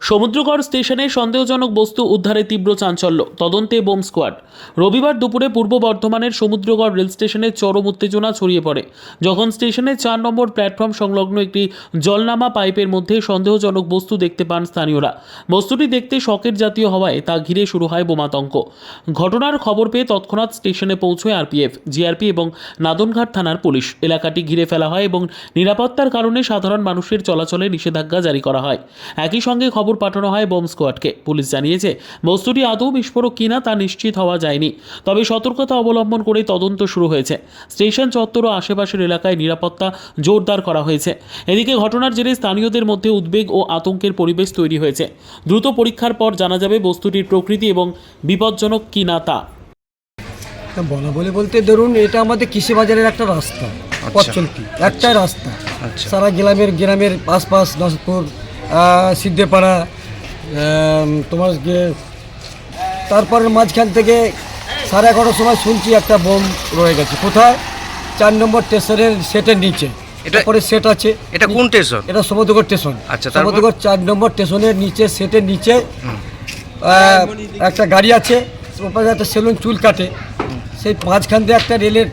সমুদ্রগড় স্টেশনে সন্দেহজনক বস্তু উদ্ধারে তীব্র চাঞ্চল্য, তদন্তে বোম স্কোয়াড। রবিবার দুপুরে পূর্ব বর্ধমানের সমুদ্রগড় রেল স্টেশনে চরম উত্তেজনা ছড়িয়ে পড়ে যখন স্টেশনের 4 নম্বর প্ল্যাটফর্ম সংলগ্ন একটি জলনামা পাইপের মধ্যে সন্দেহজনক বস্তু দেখতে পান স্থানীয়রা। বস্তুটি দেখতে শকের জাতীয় হওয়ায় তা ঘিরে শুরু হয় বোমাতঙ্ক। ঘটনার খবর পেয়ে তৎক্ষণাৎ স্টেশনে পৌঁছয় আরপিএফ, জিআরপি এবং নাদনঘাট থানার পুলিশ। এলাকাটি ঘিরে ফেলা হয় এবং নিরাপত্তার কারণে সাধারণ মানুষের চলাচলে নিষেধাজ্ঞা জারি করা হয়। একই সঙ্গে খবর পাঠানো হয় বোম স্কোয়াডকে। পুলিশ জানিয়েছে বস্তুটি আদৌ বিস্ফোরক কিনা তা নিশ্চিত হওয়া যায়নি, তবে সতর্কতা অবলম্বন করে তদন্ত শুরু হয়েছে। স্টেশন চত্বর ও আশেপাশের এলাকায় নিরাপত্তা জোরদার করা হয়েছে। এদিকে ঘটনার জেরে স্থানীয়দের মধ্যে উদ্বেগ ও আতঙ্কের পরিবেশ তৈরি হয়েছে। দ্রুত পরীক্ষার পর জানা যাবে বস্তুটির প্রকৃতি এবং বিপজ্জনক কিনা তা। বলা বলে বলতে ধরুন, এটা আমাদের কৃষি বাজারের একটা রাস্তা, পথ চলতি একটাই রাস্তা। সারা গ্রামের আশপাশ নসপুর, সিদ্ধেপাড়া, তোমার তারপরের মাঝখান থেকে 11:30 সময় শুনছি একটা বোম রয়ে গেছে। কোথায়? 4 নম্বর স্টেশনের সেটের নিচে। তারপরে সেট আছে। এটা কোন স্টেশন? এটা সমুদ্রগড় স্টেশন। আচ্ছা, সমুদ্রগড় 4 নম্বর স্টেশনের নিচে, সেটের নিচে একটা গাড়ি আছে, ওপাশে একটা সেলুন চুল কাটে। সেই মাঝখান দিয়ে একটা রেলের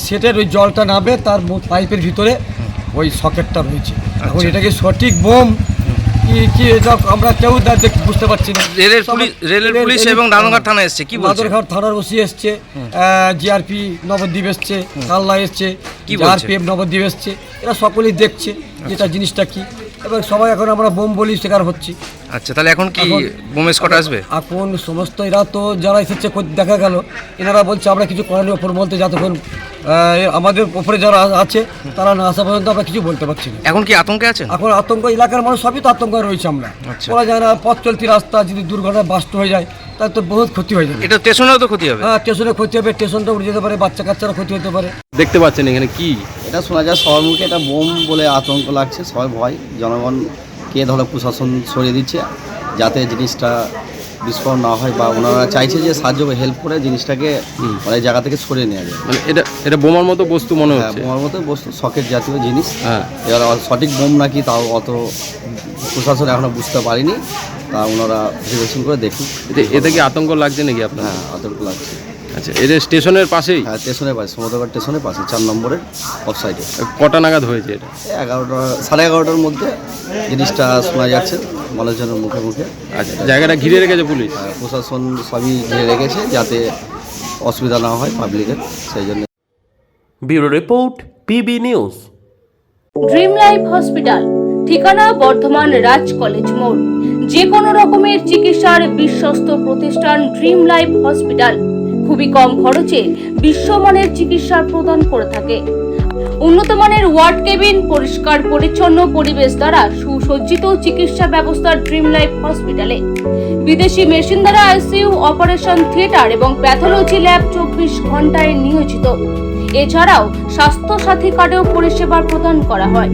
সেটের ওই জলটা নামে, তার পাইপের ভিতরে ওই সকেটটা রয়েছে। এখন এটাকে সঠিক বোম কি এটা আমরা কেউ বুঝতে পারছি না। রেলের পুলিশ এবং নাদনঘাট থানা এসছে, কি বলছে? নাদনঘাট থানার ওসি এসছে, জিআরপি নবদ্বীপ এসছে, কাল্লা এসছে, আরপিএফ নবদ্বীপ এসছে। এরা সকলেই দেখছে যেটা জিনিসটা কি, এবং সবাই এখন আমরা বোম বলি শিকার হচ্ছি। আচ্ছা, তাহলে এখন কি বোম স্কোয়াড আসবে? এখন সমস্ত এরা তো যারা এসেছে দেখা গেল, এনারা বলছে আমরা কিছু করেনি ওপর বলতে, যতক্ষণ আমাদের উপরে যারা আছে তারা না আসা পর্যন্ত আমরা কিছু বলতে পারছি না। এখন কি আতঙ্কে আছে? এখন আতঙ্ক, এলাকার মানুষ সবই তো আতঙ্কে রয়েছে। আমরা বলা যায় না, পথ চলতি রাস্তা, যদি দুর্ঘটনায় বাস্ট হয়ে যায় তাহলে তো বহুত ক্ষতি হয়ে যাবে। এটা স্টেশনেও তো ক্ষতি হবে। হ্যাঁ, স্টেশনে ক্ষতি হবে, স্টেশনটা উঠে যেতে পারে, বাচ্চা কাচ্চারা ক্ষতি হতে পারে। দেখতে পাচ্ছেন এখানে কি এটা শোনা যায় সবার মুখে, এটা বোম বলে আতঙ্ক লাগছে, সবাই ভয়। জনগণকে ধরো প্রশাসন সরিয়ে দিচ্ছে যাতে জিনিসটা বিস্ফোরণ না হয়, বা ওনারা চাইছে যে সাহায্য হেল্প করে জিনিসটাকে অনেক জায়গা থেকে সরিয়ে নেওয়া যায়। মানে এটা বোমার মতো বস্তু মনে হচ্ছে। বোমার মতো বস্তু, সকেট জাতীয় জিনিস। হ্যাঁ, এবার সঠিক বোম নাকি তাও অত প্রশাসন এখনো বুঝতে পারিনি, তা ওনারা ভেরিফিকেশন করে দেখুন। এতে কি আতঙ্ক লাগছে নাকি আপনার? হ্যাঁ, আতঙ্ক লাগছে। আচ্ছা, এটা স্টেশনের পাশেই? হ্যাঁ, স্টেশনের পাশে, সমুদ্রগড় স্টেশনের পাশে 4 নম্বরের অফ সাইডে। কটা নাগাদ হয়েছে এটা? 11:30 মধ্যে জিনিসটা শোনা যাচ্ছে মানুষজনের মুখে মুখে। আচ্ছা, জায়গাটা ঘিরে রেখেছে পুলিশ? প্রশাসন সবই ঘিরে রেখেছে যাতে অসুবিধা না হয় পাবলিকের, সেই জন্য। Bureau report, PB news. Dream life hospital, ঠিকানা বর্ধমান রাজ কলেজ মোড়। যে কোনো রকমের চিকিৎসার বিশ্বস্ত প্রতিষ্ঠান ড্রিম লাইফ হসপিটাল খুবই কম খরচে বিশ্বমানের চিকিৎসা প্রদান করে থাকে। উন্নত মানের ওয়ার্ড কেবিন, পরিষ্কার পরিচ্ছন্ন পরিবেশ দ্বারা সুসজ্জিত চিকিৎসা ব্যবস্থা ড্রিম লাইফ হসপিটালে। বিদেশি মেশিন দ্বারা আইসিইউ, অপারেশন থিয়েটার এবং প্যাথোলজি ল্যাব 24 ঘন্টায় নিয়োজিত। এছাড়াও স্বাস্থ্য সাথী কার্ডেও পরিষেবা প্রদান করা হয়।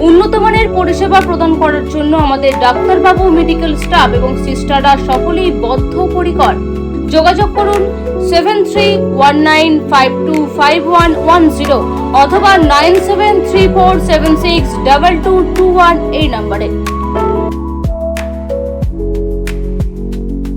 উন্নত মানের পরিষেবা প্রদান করার জন্য আমাদের ডাক্তারবাবু, মেডিকেল স্টাফ এবং সিস্টাররা সকলেই বদ্ধপরিকর। যোগাযোগ করুন 7319525110 অথবা 9734762221 এই নম্বরে।